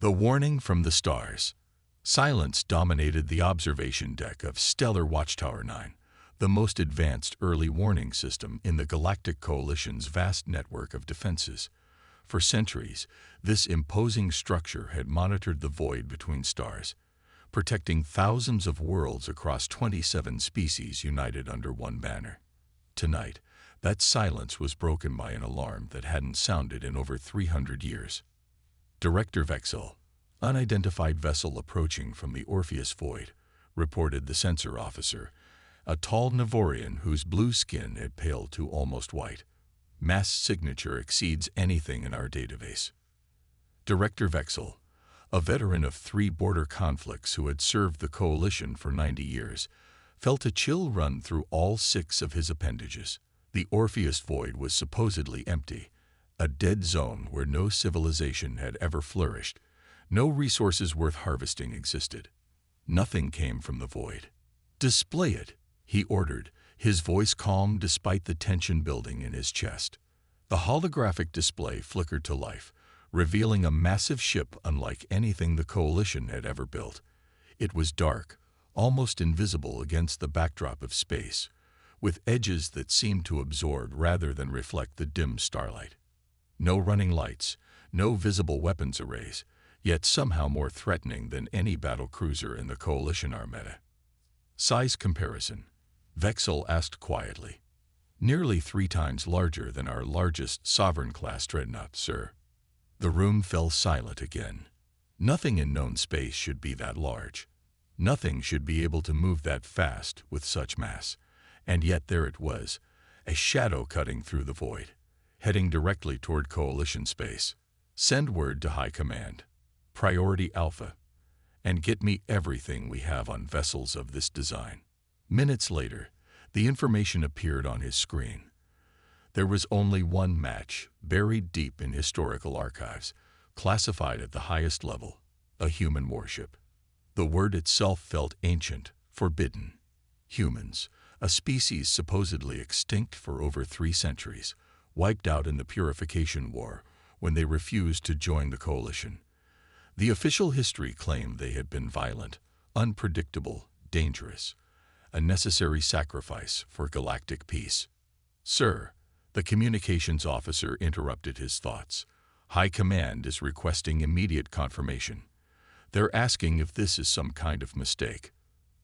The warning from the stars. Silence dominated the observation deck of Stellar Watchtower 9, the most advanced early warning system in the Galactic Coalition's vast network of defenses. For centuries, this imposing structure had monitored the void between stars, protecting thousands of worlds across 27 species united under one banner. Tonight, that silence was broken by an alarm that hadn't sounded in over 300 years. Director Vexel, unidentified vessel approaching from the Orpheus Void, reported the sensor officer, a tall Navorian whose blue skin had paled to almost white. Mass signature exceeds anything in our database. Director Vexel, a veteran of 3 border conflicts who had served the Coalition for 90 years, felt a chill run through all 6 of his appendages. The Orpheus Void was supposedly empty, a dead zone where no civilization had ever flourished. No resources worth harvesting existed. Nothing came from the void. "Display it," he ordered, his voice calm despite the tension building in his chest. The holographic display flickered to life, revealing a massive ship unlike anything the Coalition had ever built. It was dark, almost invisible against the backdrop of space, with edges that seemed to absorb rather than reflect the dim starlight. No running lights, no visible weapons arrays, yet somehow more threatening than any battle cruiser in the Coalition armada. Size comparison, Vexel asked quietly. "Nearly 3 times larger than our largest Sovereign-class dreadnought, sir." The room fell silent again. Nothing in known space should be that large. Nothing should be able to move that fast with such mass. And yet there it was, a shadow cutting through the void, heading directly toward Coalition space. "Send word to High Command. Priority Alpha. And get me everything we have on vessels of this design." Minutes later, the information appeared on his screen. There was only one match, buried deep in historical archives, classified at the highest level, a human warship. The word itself felt ancient, forbidden. Humans, a species supposedly extinct for over 3 centuries, wiped out in the Purification War when they refused to join the Coalition. The official history claimed they had been violent, unpredictable, dangerous, a necessary sacrifice for galactic peace. "Sir," the communications officer interrupted his thoughts, "High Command is requesting immediate confirmation. They're asking if this is some kind of mistake."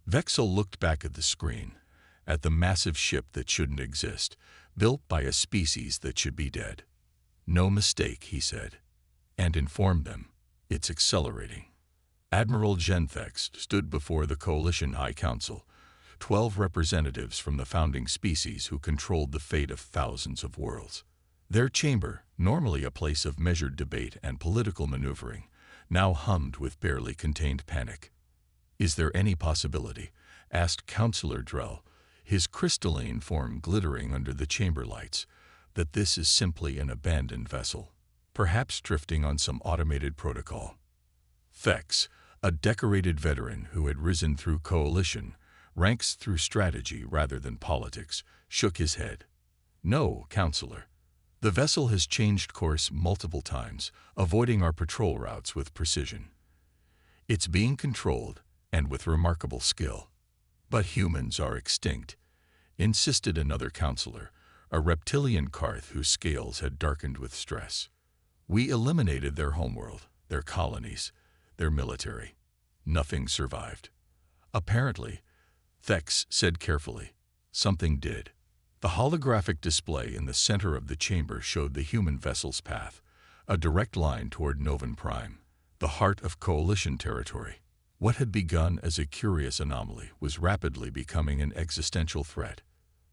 Vexel looked back at the screen, at the massive ship that shouldn't exist, built by a species that should be dead. "No mistake," he said, and informed them, "It's accelerating." Admiral Genthex stood before the Coalition High Council, 12 representatives from the founding species who controlled the fate of thousands of worlds. Their chamber, normally a place of measured debate and political maneuvering, now hummed with barely contained panic. "Is there any possibility?" asked Councillor Drell, his crystalline form glittering under the chamber lights, "that this is simply an abandoned vessel, perhaps drifting on some automated protocol?" Thex, a decorated veteran who had risen through Coalition ranks through strategy rather than politics, shook his head. "No, Counselor. The vessel has changed course multiple times, avoiding our patrol routes with precision. It's being controlled, and with remarkable skill." "But humans are extinct," insisted another counselor, a reptilian Karth whose scales had darkened with stress. "We eliminated their homeworld, their colonies, their military. Nothing survived." "Apparently," Thex said carefully, "something did." The holographic display in the center of the chamber showed the human vessel's path, a direct line toward Novan Prime, the heart of Coalition territory. What had begun as a curious anomaly was rapidly becoming an existential threat.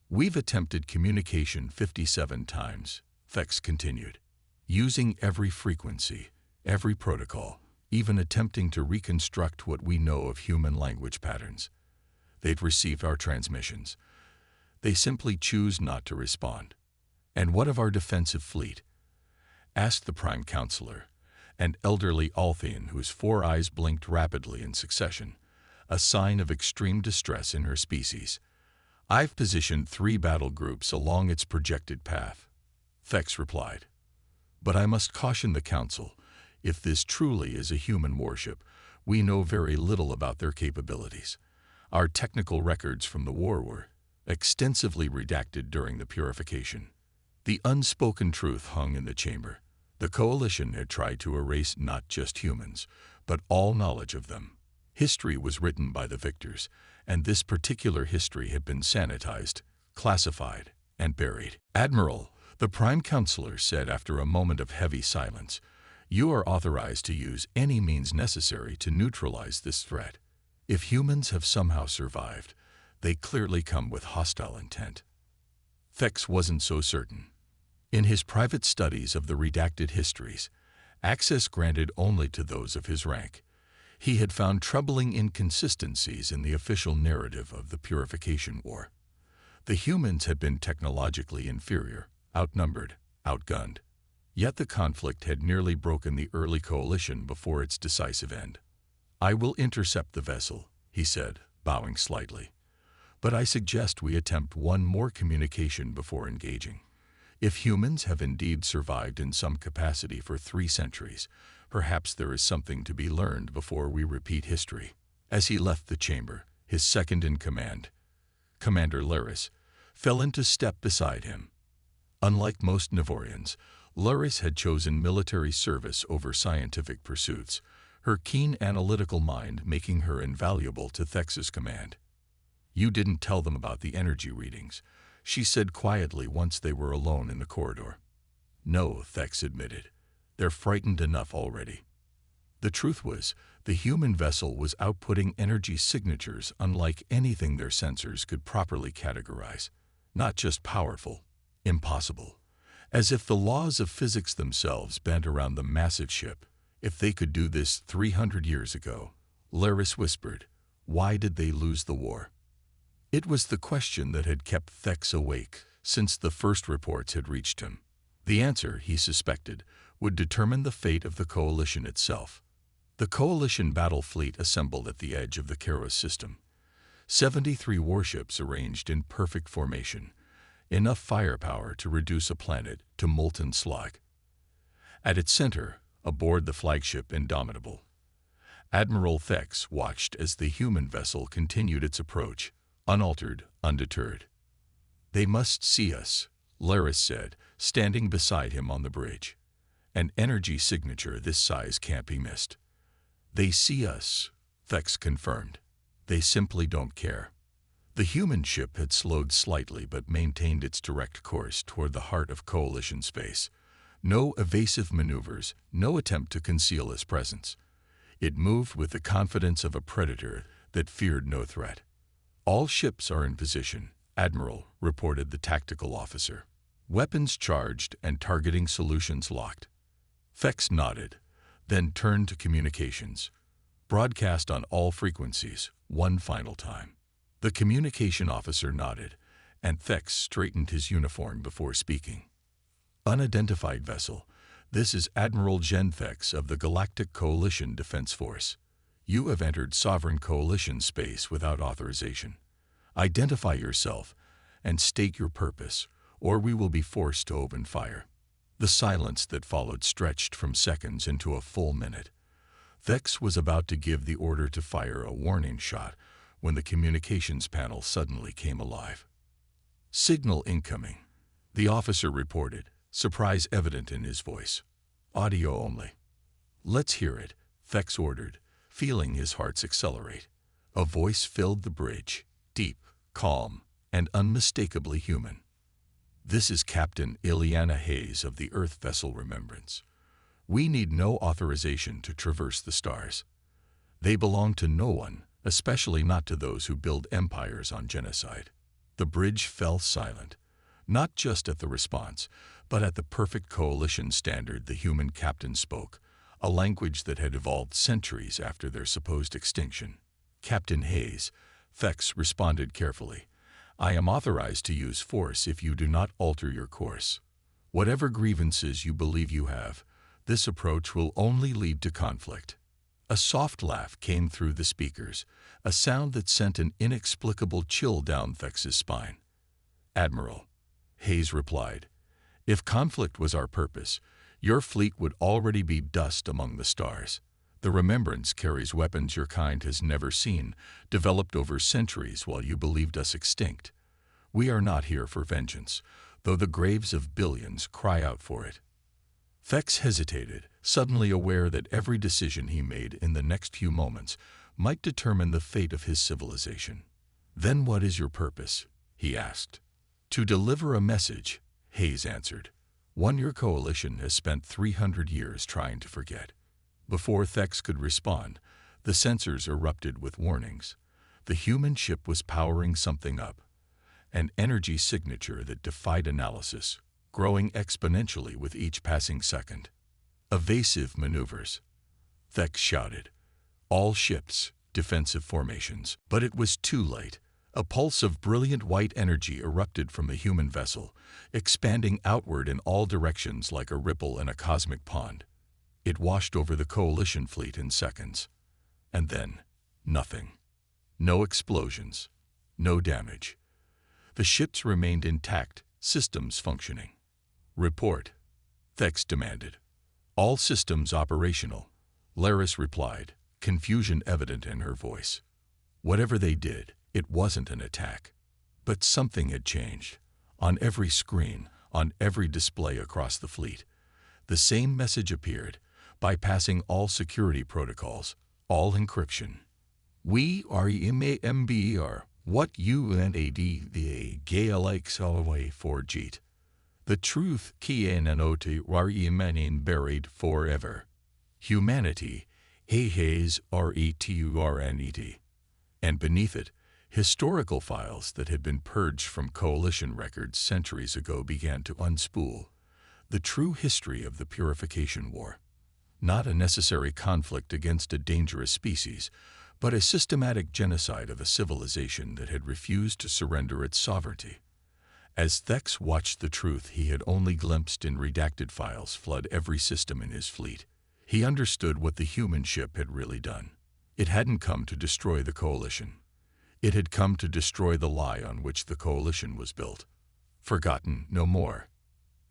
"We've attempted communication 57 times, Thex continued, using every frequency, every protocol, even attempting to reconstruct what we know of human language patterns. They've received our transmissions. They simply choose not to respond." "And what of our defensive fleet?" asked the Prime Counselor, an elderly Althean whose 4 eyes blinked rapidly in succession, a sign of extreme distress in her species. "I've positioned 3 battle groups along its projected path," Thex replied. "But I must caution the Council, If this truly is a human warship, we know very little about their capabilities. Our technical records from the war were extensively redacted during the purification. The unspoken truth hung in the chamber. The Coalition had tried to erase not just humans, but all knowledge of them. History was written by the victors, and this particular history had been sanitized, classified, and buried. "Admiral," the Prime Counselor said after a moment of heavy silence, "you are authorized to use any means necessary to neutralize this threat. If humans have somehow survived, they clearly come with hostile intent." Thex wasn't so certain. In his private studies of the redacted histories, access granted only to those of his rank, he had found troubling inconsistencies in the official narrative of the Purification War. The humans had been technologically inferior, outnumbered, outgunned. Yet the conflict had nearly broken the early coalition before its decisive end. "I will intercept the vessel," he said, bowing slightly. "But I suggest we attempt one more communication before engaging. If humans have indeed survived in some capacity for 3 centuries, perhaps there is something to be learned before we repeat history." As he left the chamber, his second-in-command, Commander Laris, fell into step beside him. Unlike most Navorians, Laris had chosen military service over scientific pursuits, her keen analytical mind making her invaluable to Thex's command. "You didn't tell them about the energy readings," she said quietly once they were alone in the corridor. "No," Thex admitted. "They're frightened enough already." The truth was, the human vessel was outputting energy signatures unlike anything their sensors could properly categorize. Not just powerful, impossible. As if the laws of physics themselves bent around the massive ship. "If they could do this 300 years ago," Laris whispered, "why did they lose the war?" It was the question that had kept Thex awake since the first reports had reached him. The answer, he suspected, would determine the fate of the Coalition itself. The Coalition battle fleet assembled at the edge of the Keros system. 73 warships arranged in perfect formation, enough firepower to reduce a planet to molten slag. At its center, aboard the flagship Indomitable, Admiral Thex watched as the human vessel continued its approach, unaltered, undeterred. "They must see us," Laris said, standing beside him on the bridge. "An energy signature this size can't be missed." "They see us," Thex confirmed. "They simply don't care." The human ship had slowed slightly but maintained its direct course toward the heart of Coalition space. No evasive maneuvers, no attempt to conceal its presence. It moved with the confidence of a predator that feared no threat. "All ships are in position," Admiral, reported the tactical officer. "Weapons charged and targeting solutions locked." Thex nodded, then turned to communications. "Broadcast on all frequencies, one final time." The communication officer nodded, and Thex straightened his uniform before speaking. "Unidentified vessel, this is Admiral Gen Thex of the Galactic Coalition Defense Force. You have entered Sovereign Coalition space without authorization. Identify yourself and state your purpose, or we will be forced to open fire." The silence that followed stretched from seconds into a full minute. Thex was about to give the order to fire a warning shot when the communications panel suddenly came alive. "Signal incoming," the officer reported, surprise evident in his voice. "Audio only." "Let's hear it," Thex ordered, feeling his heart accelerate. A voice filled the bridge, deep, calm, and unmistakably human. "This is Captain Ileana Hayes of the Earth Vessel Remembrance. We need no authorization to traverse the stars. They belong to no one, especially not to those who build empires on genocide." The bridge fell silent, not just at the response, but at the perfect Coalition standard the human captain spoke, a language that had evolved centuries after their supposed extinction. "Captain Hayes," Thex responded carefully, "I am authorized to use force if you do not alter your course. Whatever grievances you believe you have, this approach will only lead to conflict." A soft laugh came through the speakers, a sound that sent an inexplicable chill down Thex's spine. "Admiral," Hayes replied, "if conflict was our purpose, Your fleet would already be dust among the stars. The Remembrance carries weapons your kind has never seen, developed over centuries while you believed us extinct. We are not here for vengeance, though the graves of billions cry out for it." Thex hesitated, suddenly aware that every decision he made in the next few moments might determine the fate of his civilization. "Then what is your purpose?" he asked. "To deliver a message," Hayes answered. "One your coalition has spent 300 years trying to forget." Before Thex could respond, the sensors erupted with warnings. The human ship was powering something up, an energy signature that defied analysis, growing exponentially with each passing second. "Evasive maneuvers," Thex shouted. "All ships, defensive formations." But it was too late. A pulse of brilliant white energy erupted from the human vessel, expanding outward in all directions like a ripple in a cosmic pond. It washed over the coalition fleet in seconds. And then, nothing. No explosions, no damage. The ships remained intact, systems functioning. "Report," Thex demanded. "All systems operational," Laris replied, confusion evident in her voice. Whatever they did, it wasn't an attack. But something had changed. On every screen, on every display across the fleet, the same message appeared, bypassing all security protocols, all encryption. "We are MAMBR, what UNAD the Galactic forged. The truth Kiananoti Remain buried forever. Humanity, Hayes RETURNET." And beneath it, historical files that had been purged from coalition records centuries ago began to unspool. The true history of the Purification War. Not a necessary conflict against a dangerous species, but a systematic genocide of a civilization that had refused to surrender its sovereignty. As Thex watched the truth he had only glimpsed in redacted files flood every system in his fleet, he understood what the human ship had really done. It hadn't come to destroy the coalition. It had come to destroy the lie on which the coalition was built. Forgotten no more.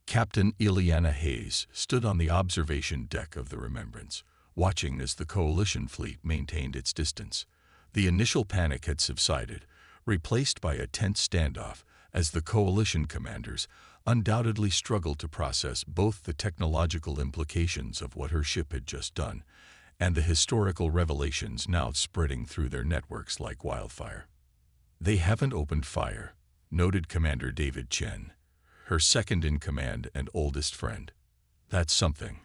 Captain Ileana Hayes stood on the observation deck of the Remembrance, watching as the coalition fleet maintained its distance. The initial panic had subsided, replaced by a tense standoff as the coalition commanders undoubtedly struggled to process both the technological implications of what her ship had just done and the historical revelations now spreading through their networks like wildfire. "They haven't opened fire," noted Commander David Chen, her second-in-command and oldest friend. "That's something."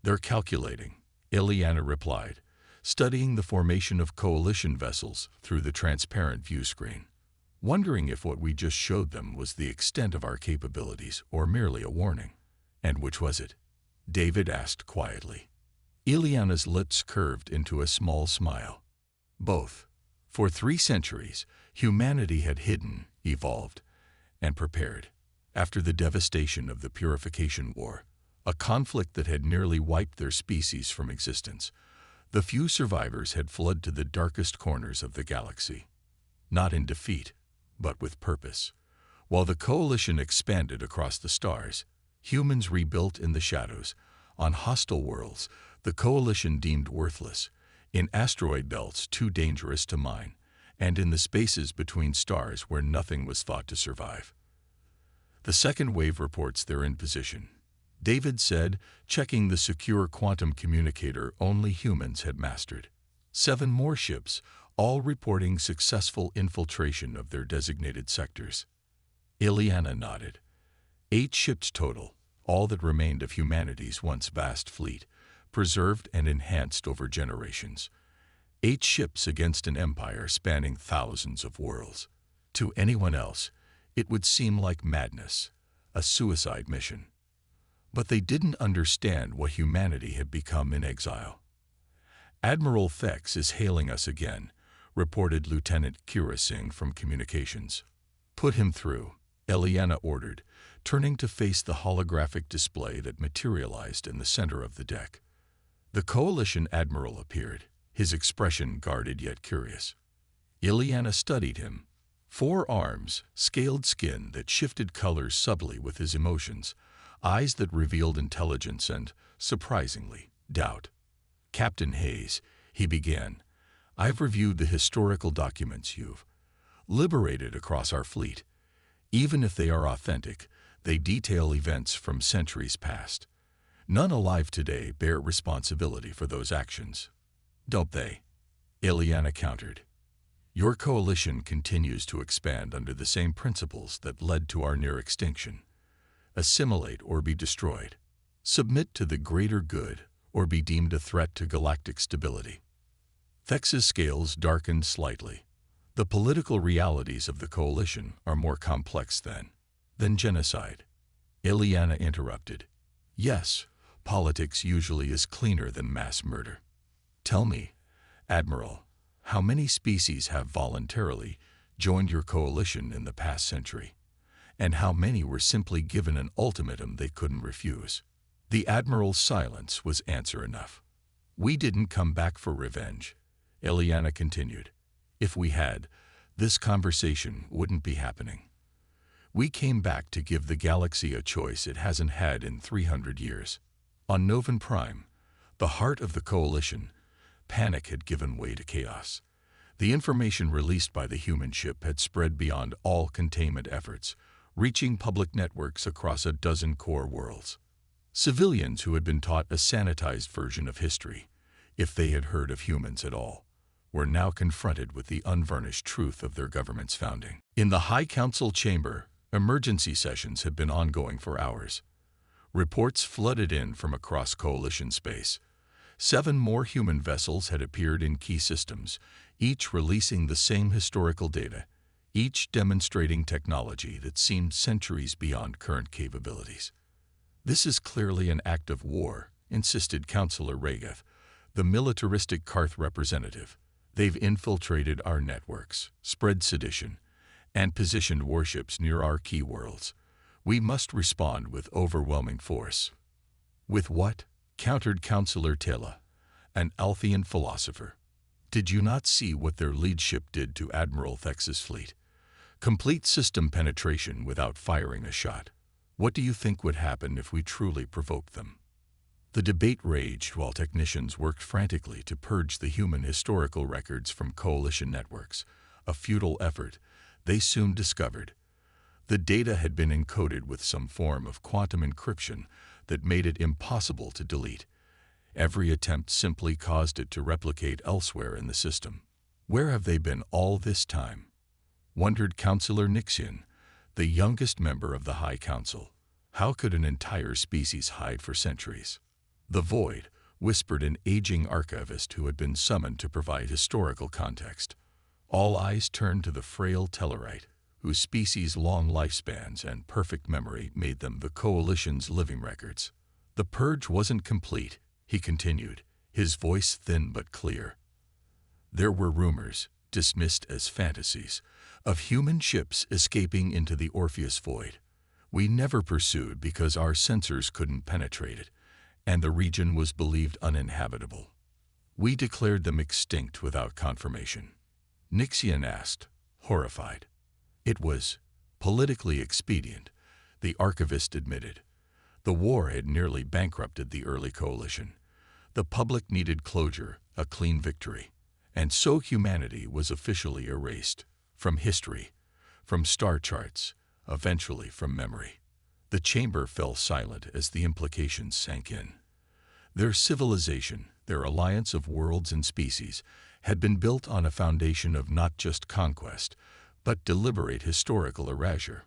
"They're calculating," Ileana replied, studying the formation of coalition vessels through the transparent view screen. "Wondering if what we just showed them was the extent of our capabilities or merely a warning." "And which was it?" David asked quietly. Ileana's lips curved into a small smile. "Both. For 3 centuries, humanity had hidden, evolved, and prepared. After the devastation of the Purification War, a conflict that had nearly wiped their species from existence, the few survivors had fled to the darkest corners of the galaxy. Not in defeat, but with purpose. While the coalition expanded across the stars, humans rebuilt in the shadows, on hostile worlds the coalition deemed worthless, in asteroid belts too dangerous to mine, and in the spaces between stars where nothing was thought to survive. "The second wave reports they're in position," David said, checking the secure quantum communicator only humans had mastered. 7 more ships, all reporting successful infiltration of their designated sectors. Ileana nodded. 8 ships total, all that remained of humanity's once vast fleet, preserved and enhanced over generations. 8 ships against an empire spanning thousands of worlds. To anyone else, it would seem like madness, a suicide mission. But they didn't understand what humanity had become in exile. "Admiral Thex is hailing us again," reported Lieutenant Kira Singh from communications. "Put him through," Ileana ordered, turning to face the holographic display that materialized in the center of the deck. The Coalition Admiral appeared, his expression guarded yet curious. Ileana studied him. 4 arms, scaled skin that shifted colors subtly with his emotions, eyes that revealed intelligence and, surprisingly, doubt. "Captain Hayes," he began, "I've reviewed the historical documents you've liberated across our fleet. Even if they are authentic, they detail events from centuries past. None alive today bear responsibility for those actions, don't they?" Ileana countered. "Your coalition continues to expand under the same principles that led to our near extinction. Assimilate or be destroyed. Submit to the greater good or be deemed a threat to galactic stability." Thex's scales darkened slightly. "The political realities of the coalition are more complex than genocide." Ileana interrupted. "Yes, politics usually is cleaner than mass murder. Tell me, Admiral, how many species have voluntarily joined your coalition in the past century? And how many were simply given an ultimatum they couldn't refuse?" The Admiral's silence was answer enough. "We didn't come back for revenge," Ileana continued. "If we had, this conversation wouldn't be happening. We came back to give the galaxy a choice it hasn't had in 300 years. On Novan Prime, the heart of the coalition, panic had given way to chaos. The information released by the human ship had spread beyond all containment efforts, reaching public networks across a dozen core worlds. Civilians who had been taught a sanitized version of history, if they had heard of humans at all, were now confronted with the unvarnished truth of their government's founding. In the High Council chamber, emergency sessions had been ongoing for hours. Reports flooded in from across coalition space. 7 more human vessels had appeared in key systems, each releasing the same historical data, each demonstrating technology that seemed centuries beyond current capabilities. "This is clearly an act of war," insisted Councillor Regath, the militaristic Karth representative. "They've infiltrated our networks, spread sedition, and positioned warships near our key worlds. We must respond with overwhelming force." "With what?" countered Councillor Tela, an Althean philosopher. "Did you not see what their lead ship did to Admiral Thex's fleet? Complete system penetration without firing a shot. What do you think would happen if we truly provoked them?" The debate raged while technicians worked frantically to purge the human historical records from coalition networks, a futile effort, they soon discovered. The data had been encoded with some form of quantum encryption that made it impossible to delete. Every attempt simply caused it to replicate elsewhere in the system. "Where have they been all this time?" wondered Councillor Nixian, the youngest member of the High Council. "How could an entire species hide for centuries?" "The Void," whispered an aging archivist who had been summoned to provide historical context. All eyes turned to the frail Tellarite, whose species' long lifespans and perfect memory made them the Coalition's living records. "The purge wasn't complete," he continued, his voice thin but clear. "There were rumors, dismissed as fantasies, of human ships escaping into the Orpheus Void. We never pursued because our sensors couldn't penetrate it, and the region was believed uninhabitable. We declared them extinct without confirmation." Nixian asked, horrified. "It was politically expedient," the archivist admitted. "The war had nearly bankrupted the early coalition. The public needed closure, a clean victory. And so humanity was officially erased. From history, from star charts, eventually from memory." The chamber fell silent as the implications sank in. Their civilization, their alliance of worlds and species, had been built on a foundation of not just conquest, but deliberate historical erasure.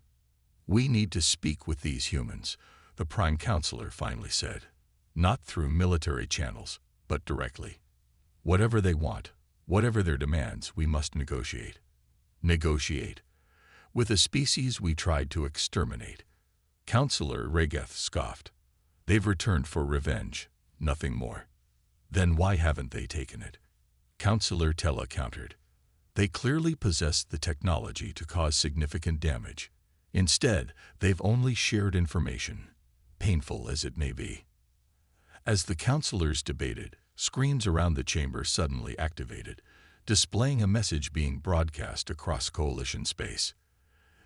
"We need to speak with these humans," the Prime Councillor finally said. "Not through military channels, but directly. Whatever they want, whatever their demands, we must negotiate." "Negotiate? With a species we tried to exterminate?" Councillor Regath scoffed. "They've returned for revenge, nothing more." "Then why haven't they taken it?" Councillor Tella countered. "They clearly possess the technology to cause significant damage. Instead, they've only shared information, painful as it may be." As the councillors debated, screens around the chamber suddenly activated, displaying a message being broadcast across coalition space.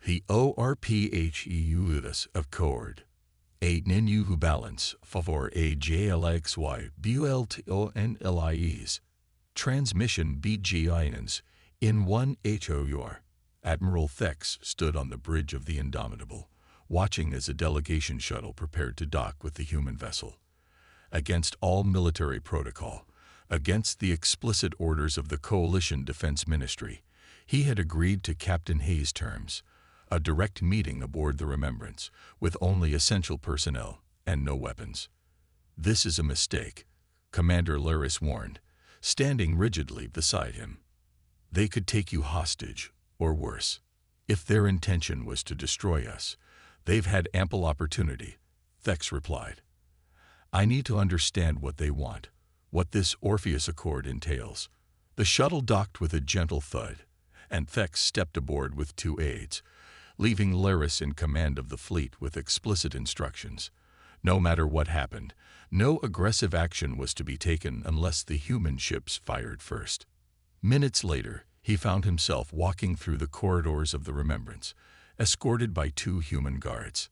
"The ORPHEUS of Cord. A ninu who balance, favor a glxy, bultonlies. Transmission BGINs, in one HOUR. Admiral Thex stood on the bridge of the Indomitable, watching as a delegation shuttle prepared to dock with the human vessel. Against all military protocol, against the explicit orders of the Coalition Defense Ministry, he had agreed to Captain Hayes' terms, a direct meeting aboard the Remembrance, with only essential personnel and no weapons. "This is a mistake," Commander Laris warned, standing rigidly beside him. "They could take you hostage, or worse. If their intention was to destroy us, they've had ample opportunity," Thex replied. "I need to understand what they want, what this Orpheus Accord entails." The shuttle docked with a gentle thud, and Thex stepped aboard with 2 aides, leaving Laris in command of the fleet with explicit instructions. No matter what happened, no aggressive action was to be taken unless the human ships fired first. Minutes later, he found himself walking through the corridors of the Remembrance, escorted by 2 human guards.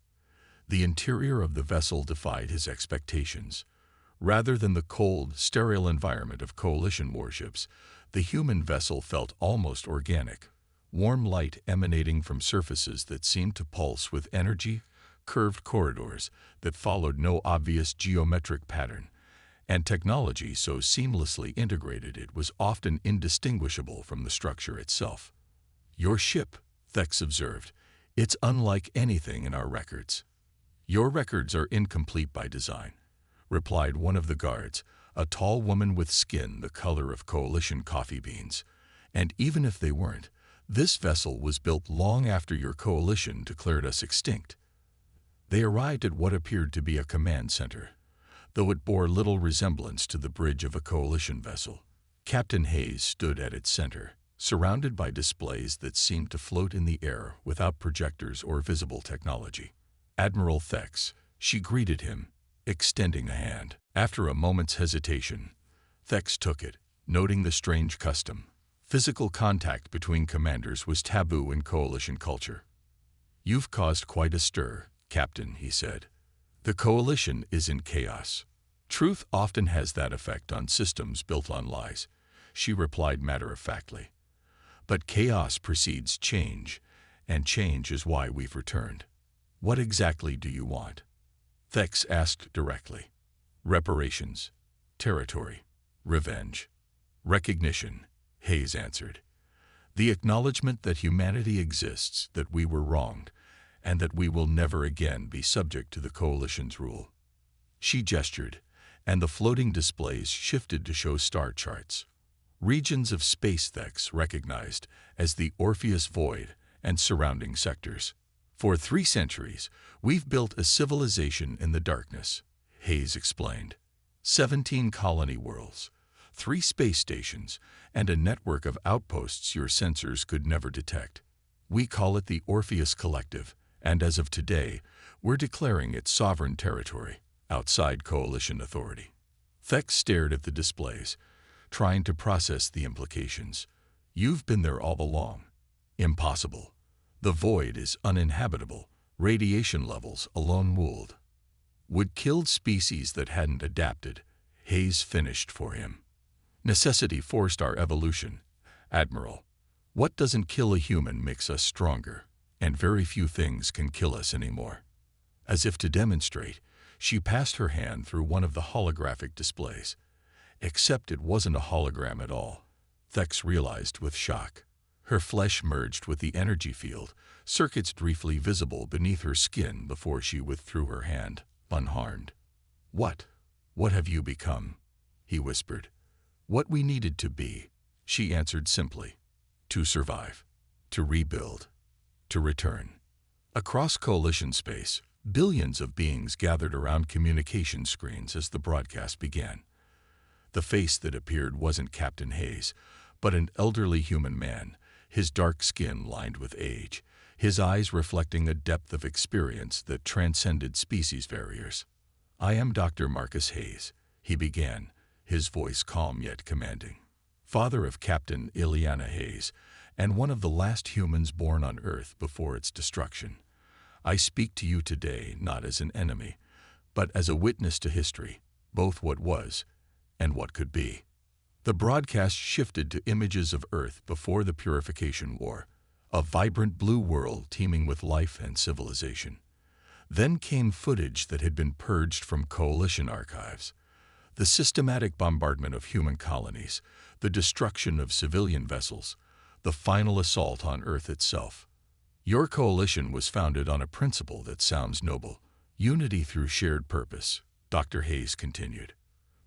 The interior of the vessel defied his expectations. Rather than the cold, sterile environment of Coalition warships, the human vessel felt almost organic, warm light emanating from surfaces that seemed to pulse with energy, curved corridors that followed no obvious geometric pattern, and technology so seamlessly integrated it was often indistinguishable from the structure itself. "Your ship," Thex observed, "it's unlike anything in our records." "Your records are incomplete by design," replied one of the guards, a tall woman with skin the color of Coalition coffee beans. "And even if they weren't, this vessel was built long after your Coalition declared us extinct." They arrived at what appeared to be a command center, though it bore little resemblance to the bridge of a Coalition vessel. Captain Hayes stood at its center, surrounded by displays that seemed to float in the air without projectors or visible technology. "Admiral Thex," she greeted him, extending a hand. After a moment's hesitation, Thex took it, noting the strange custom. Physical contact between commanders was taboo in Coalition culture. "You've caused quite a stir, Captain," he said. "The Coalition is in chaos." "Truth often has that effect on systems built on lies," she replied matter-of-factly. "But chaos precedes change, and change is why we've returned." "What exactly do you want?" Thex asked directly. "Reparations, territory, revenge, recognition," Hayes answered. "The acknowledgement that humanity exists, that we were wronged, and that we will never again be subject to the Coalition's rule." She gestured, and the floating displays shifted to show star charts. Regions of space Thex recognized as the Orpheus Void and surrounding sectors. "For 3 centuries, we've built a civilization in the darkness," Hayes explained. 17 colony worlds, 3 space stations, and a network of outposts your sensors could never detect. We call it the Orpheus Collective, and as of today, we're declaring it sovereign territory, outside Coalition authority. Thex stared at the displays, trying to process the implications. "You've been there all along." "Impossible. The void is uninhabitable. Radiation levels alone would kill species that hadn't adapted," Hayes finished for him. "Necessity forced our evolution, Admiral. What doesn't kill a human makes us stronger, and very few things can kill us anymore." As if to demonstrate, she passed her hand through one of the holographic displays. Except it wasn't a hologram at all, Thex realized with shock. Her flesh merged with the energy field, circuits briefly visible beneath her skin before she withdrew her hand, unharmed. What have you become?" he whispered. "What we needed to be," she answered simply. "To survive, to rebuild, to return." Across Coalition space, billions of beings gathered around communication screens as the broadcast began. The face that appeared wasn't Captain Hayes, but an elderly human man, his dark skin lined with age, his eyes reflecting a depth of experience that transcended species barriers. "I am Dr. Marcus Hayes," he began, his voice calm yet commanding. "Father of Captain Ileana Hayes, and one of the last humans born on Earth before its destruction. I speak to you today not as an enemy, but as a witness to history, both what was and what could be. The broadcast shifted to images of Earth before the Purification War, a vibrant blue world teeming with life and civilization. Then came footage that had been purged from Coalition archives. The systematic bombardment of human colonies, the destruction of civilian vessels, the final assault on Earth itself. Your coalition was founded on a principle that sounds noble, unity through shared purpose, Dr. Hayes continued.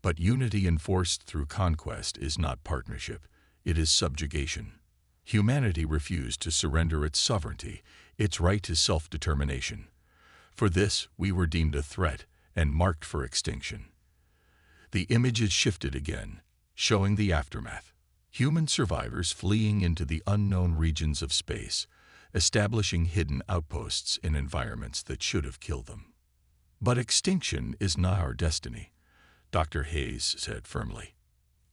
But unity enforced through conquest is not partnership, it is subjugation. Humanity refused to surrender its sovereignty, its right to self-determination. For this, we were deemed a threat and marked for extinction. The images shifted again, showing the aftermath. Human survivors fleeing into the unknown regions of space, establishing hidden outposts in environments that should have killed them. But extinction is not our destiny, Dr. Hayes said firmly.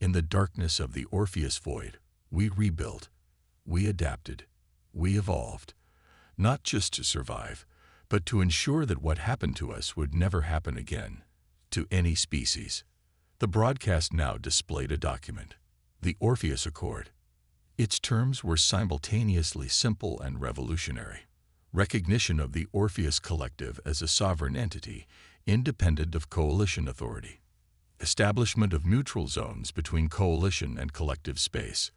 In the darkness of the Orpheus Void, we rebuilt, we adapted, we evolved, not just to survive, but to ensure that what happened to us would never happen again, to any species. The broadcast now displayed a document, the Orpheus Accord. Its terms were simultaneously simple and revolutionary. Recognition of the Orpheus Collective as a sovereign entity, independent of coalition authority. Establishment of neutral zones between coalition and collective space.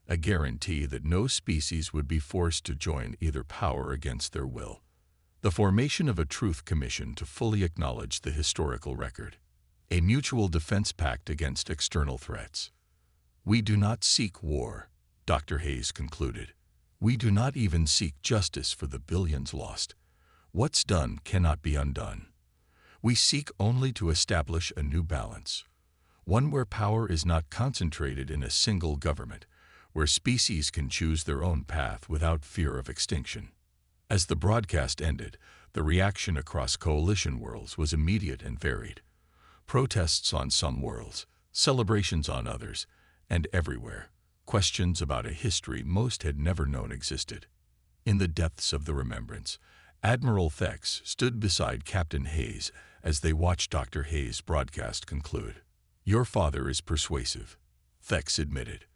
A guarantee that no species would be forced to join either power against their will. The formation of a truth commission to fully acknowledge the historical record. A mutual defense pact against external threats. We do not seek war, Dr. Hayes concluded. We do not even seek justice for the billions lost. What's done cannot be undone. We seek only to establish a new balance, one where power is not concentrated in a single government, where species can choose their own path without fear of extinction. As the broadcast ended, the reaction across coalition worlds was immediate and varied. Protests on some worlds, celebrations on others, and everywhere, questions about a history most had never known existed. In the depths of the remembrance, Admiral Thex stood beside Captain Hayes as they watched Dr. Hayes' broadcast conclude. Your father is persuasive, Thex admitted.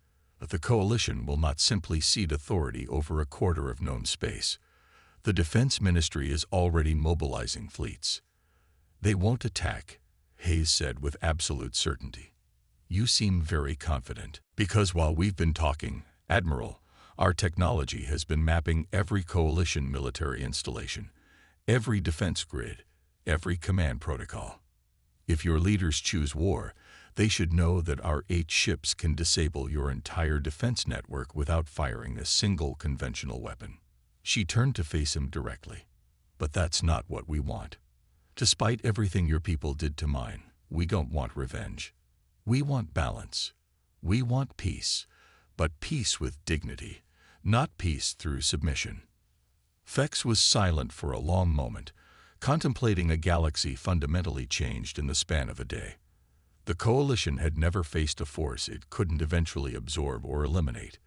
The coalition will not simply cede authority over a quarter of known space. The Defense Ministry is already mobilizing fleets. They won't attack, Hayes said with absolute certainty. You seem very confident, because while we've been talking, Admiral, our technology has been mapping every coalition military installation, every defense grid, every command protocol. If your leaders choose war, they should know that our 8 ships can disable your entire defense network without firing a single conventional weapon. She turned to face him directly. But that's not what we want. Despite everything your people did to mine, we don't want revenge. We want balance. We want peace, but peace with dignity, not peace through submission. Thex was silent for a long moment, contemplating a galaxy fundamentally changed in the span of a day. The coalition had never faced a force it couldn't eventually absorb or eliminate.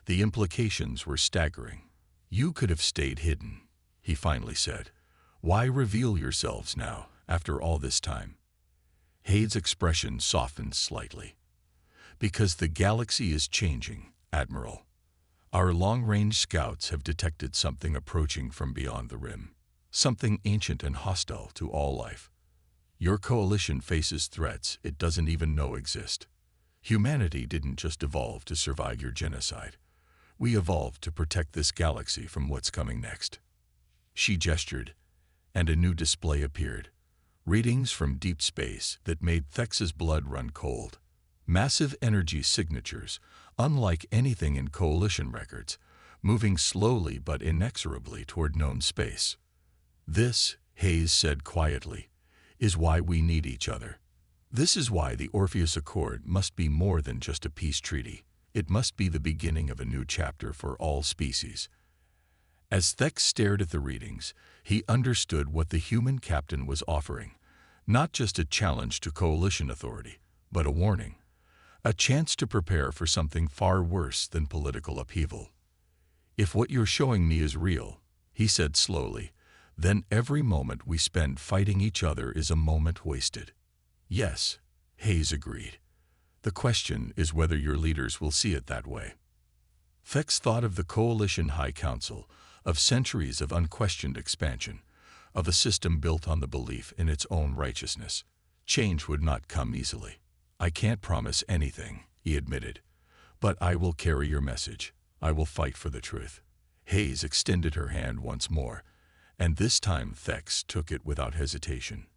The implications were staggering. You could have stayed hidden, he finally said. Why reveal yourselves now, after all this time? Hayes' expression softened slightly. Because the galaxy is changing, Admiral. Our long-range scouts have detected something approaching from beyond the rim. Something ancient and hostile to all life. Your coalition faces threats it doesn't even know exist. Humanity didn't just evolve to survive your genocide. We evolved to protect this galaxy from what's coming next. She gestured, and a new display appeared. Readings from deep space that made Thex's blood run cold. Massive energy signatures, unlike anything in coalition records, moving slowly but inexorably toward known space. This, Hayes said quietly, is why we need each other. This is why the Orpheus Accord must be more than just a peace treaty. It must be the beginning of a new chapter for all species. As Thex stared at the readings, he understood what the human captain was offering. Not just a challenge to coalition authority, but a warning. A chance to prepare for something far worse than political upheaval. If what you're showing me is real, he said slowly, then every moment we spend fighting each other is a moment wasted. Yes, Hayes agreed. The question is whether your leaders will see it that way. Thex thought of the Coalition High Council, of centuries of unquestioned expansion, of a system built on the belief in its own righteousness. Change would not come easily. I can't promise anything, he admitted, but I will carry your message. I will fight for the truth. Hayes extended her hand once more, and this time Thex took it without hesitation.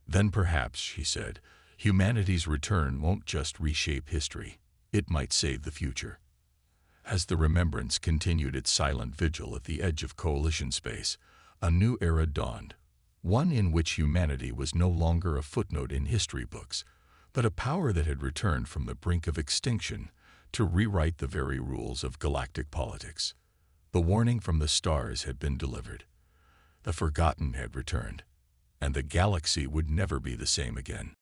Then perhaps, she said, humanity's return won't just reshape history. It might save the future. As the Remembrance continued its silent vigil at the edge of Coalition space, a new era dawned, one in which humanity was no longer a footnote in history books, but a power that had returned from the brink of extinction to rewrite the very rules of galactic politics. The warning from the stars had been delivered. The forgotten had returned, and the galaxy would never be the same again.